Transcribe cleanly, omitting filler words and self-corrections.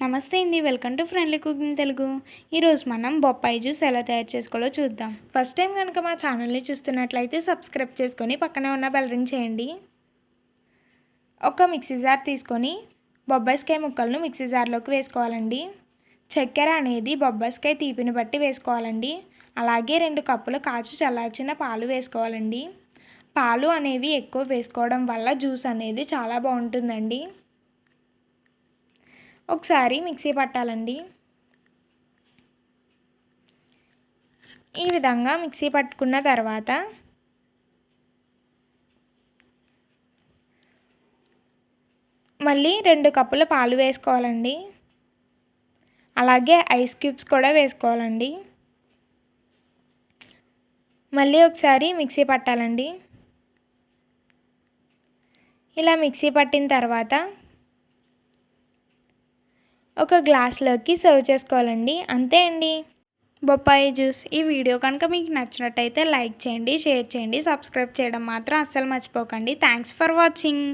నమస్తే అండి, welcome to friendly cooking Telugu. ఈరోజు మనం బొప్పాయి జ్యూస్ ఎలా తయారు చేసుకోవాలో చూద్దాం. ఫస్ట్ టైం కనుక మా ఛానల్ని చూస్తున్నట్లయితే సబ్స్క్రైబ్ చేసుకొని పక్కనే ఉన్న బెల్ రింగ్ చేయండి. ఒక మిక్సీ జార్ తీసుకొని బొబ్బాయికాయ ముక్కలను మిక్సీ జార్లోకి వేసుకోవాలండి. చక్కెర అనేది బొబ్బాయికాయ తీపిని బట్టి వేసుకోవాలండి. అలాగే 2 కప్పులు కాచి చల్లార్చిన పాలు వేసుకోవాలండి. పాలు అనేవి ఎక్కువ వేసుకోవడం వల్ల జ్యూస్ అనేది చాలా బాగుంటుందండి. ఒకసారి మిక్సీ పట్టాలండి. ఈ విధంగా మిక్సీ పట్టుకున్న తర్వాత మళ్ళీ 2 కప్పుల పాలు వేసుకోవాలండి. అలాగే ఐస్ క్యూబ్స్ కూడా వేసుకోవాలండి. మళ్ళీ ఒకసారి మిక్సీ పట్టాలండి. ఇలా మిక్సీ పట్టిన తర్వాత ఒక గ్లాస్లోకి సర్వ్ చేసుకోవాలండి. అంతే అండి, బొప్పాయి జ్యూస్. ఈ వీడియో కనుక మీకు నచ్చినట్టయితే లైక్ చేయండి, షేర్ చేయండి, సబ్స్క్రైబ్ చేయడం మాత్రం అస్సలు మర్చిపోకండి. Thanks for watching.